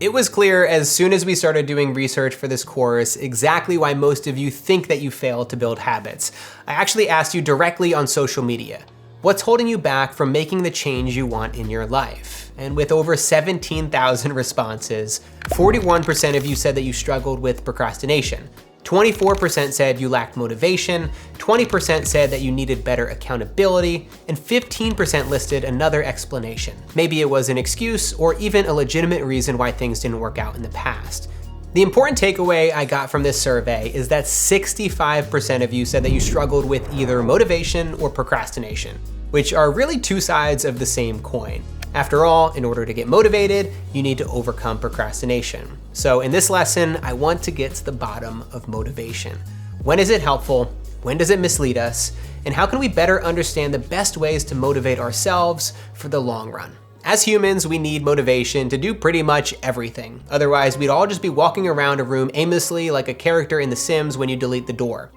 It was clear as soon as we started doing research for this course exactly why most of you think that you failed to build habits. I actually asked you directly on social media, what's holding you back from making the change you want in your life? And with over 17,000 responses, 41% of you said that you struggled with procrastination. 24% said you lacked motivation, 20% said that you needed better accountability, and 15% listed another explanation. Maybe it was an excuse or even a legitimate reason why things didn't work out in the past. The important takeaway I got from this survey is that 65% of you said that you struggled with either motivation or procrastination, which are really two sides of the same coin. After all, in order to get motivated, you need to overcome procrastination. So in this lesson, I want to get to the bottom of motivation. When is it helpful? When does it mislead us? And how can we better understand the best ways to motivate ourselves for the long run? As humans, we need motivation to do pretty much everything. Otherwise, we'd all just be walking around a room aimlessly like a character in The Sims when you delete the door.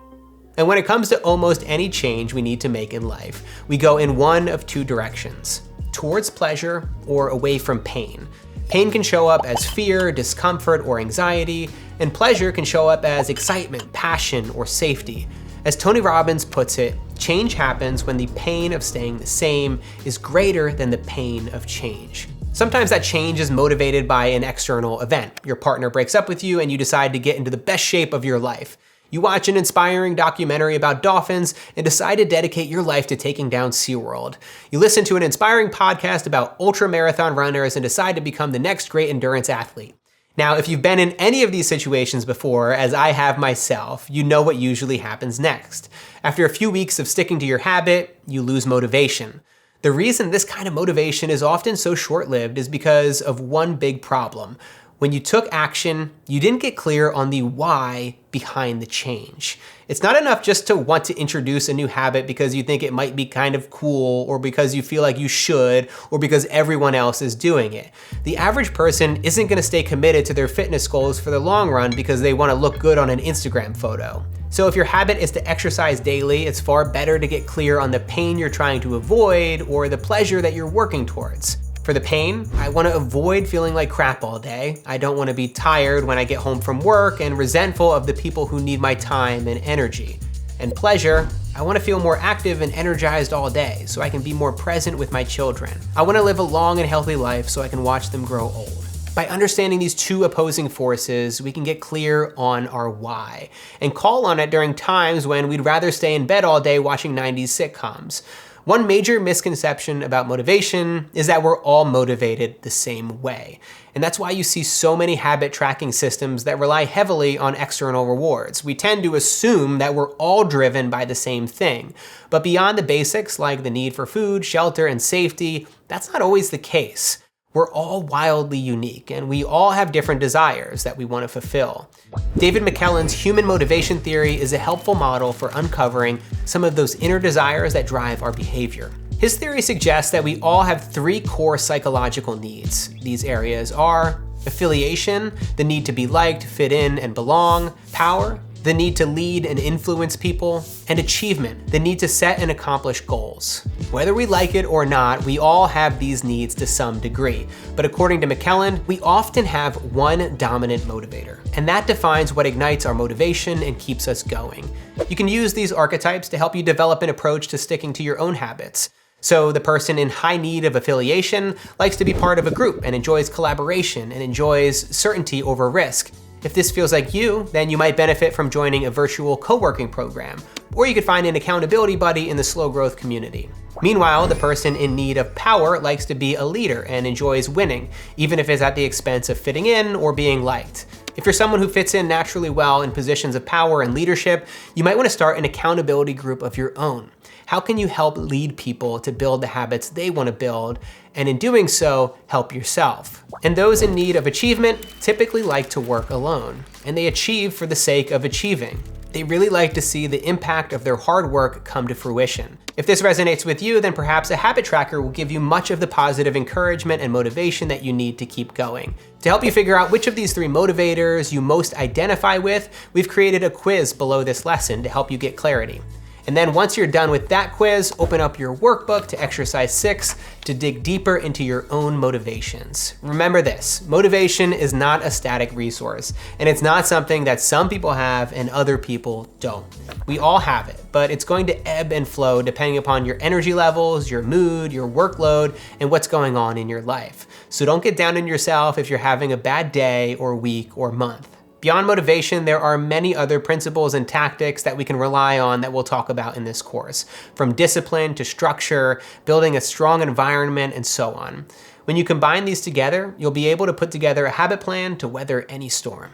And when it comes to almost any change we need to make in life, we go in one of two directions: towards pleasure or away from pain. Pain can show up as fear, discomfort, or anxiety, and pleasure can show up as excitement, passion, or safety. As Tony Robbins puts it, change happens when the pain of staying the same is greater than the pain of change. Sometimes that change is motivated by an external event. Your partner breaks up with you and you decide to get into the best shape of your life. You watch an inspiring documentary about dolphins and decide to dedicate your life to taking down SeaWorld. You listen to an inspiring podcast about ultra-marathon runners and decide to become the next great endurance athlete. Now, if you've been in any of these situations before, as I have myself, you know what usually happens next. After a few weeks of sticking to your habit, you lose motivation. The reason this kind of motivation is often so short-lived is because of one big problem. When you took action, you didn't get clear on the why behind the change. It's not enough just to want to introduce a new habit because you think it might be kind of cool, or because you feel like you should, or because everyone else is doing it. The average person isn't going to stay committed to their fitness goals for the long run because they want to look good on an Instagram photo. So if your habit is to exercise daily, it's far better to get clear on the pain you're trying to avoid or the pleasure that you're working towards. For the pain, I want to avoid feeling like crap all day. I don't want to be tired when I get home from work and resentful of the people who need my time and energy. And pleasure, I want to feel more active and energized all day so I can be more present with my children. I want to live a long and healthy life so I can watch them grow old. By understanding these two opposing forces, we can get clear on our why and call on it during times when we'd rather stay in bed all day watching 90s sitcoms. One major misconception about motivation is that we're all motivated the same way. And that's why you see so many habit tracking systems that rely heavily on external rewards. We tend to assume that we're all driven by the same thing. But beyond the basics like the need for food, shelter, and safety, that's not always the case. We're all wildly unique, and we all have different desires that we want to fulfill. David McKellen's human motivation theory is a helpful model for uncovering some of those inner desires that drive our behavior. His theory suggests that we all have three core psychological needs. These areas are affiliation, the need to be liked, fit in, and belong; power, the need to lead and influence people; and achievement, the need to set and accomplish goals. Whether we like it or not, we all have these needs to some degree. But according to McKellen, we often have one dominant motivator, and that defines what ignites our motivation and keeps us going. You can use these archetypes to help you develop an approach to sticking to your own habits. So the person in high need of affiliation likes to be part of a group and enjoys collaboration and enjoys certainty over risk. If this feels like you, then you might benefit from joining a virtual co-working program, or you could find an accountability buddy in the slow growth community. Meanwhile, the person in need of power likes to be a leader and enjoys winning, even if it's at the expense of fitting in or being liked. If you're someone who fits in naturally well in positions of power and leadership, you might want to start an accountability group of your own. How can you help lead people to build the habits they want to build, and in doing so, help yourself? And those in need of achievement typically like to work alone, and they achieve for the sake of achieving. They really like to see the impact of their hard work come to fruition. If this resonates with you, then perhaps a habit tracker will give you much of the positive encouragement and motivation that you need to keep going. To help you figure out which of these three motivators you most identify with, we've created a quiz below this lesson to help you get clarity. And then once you're done with that quiz, open up your workbook to exercise 6 to dig deeper into your own motivations. Remember this, motivation is not a static resource, and it's not something that some people have and other people don't. We all have it, but it's going to ebb and flow depending upon your energy levels, your mood, your workload, and what's going on in your life. So don't get down on yourself if you're having a bad day or week or month. Beyond motivation, there are many other principles and tactics that we can rely on that we'll talk about in this course, from discipline to structure, building a strong environment, and so on. When you combine these together, you'll be able to put together a habit plan to weather any storm.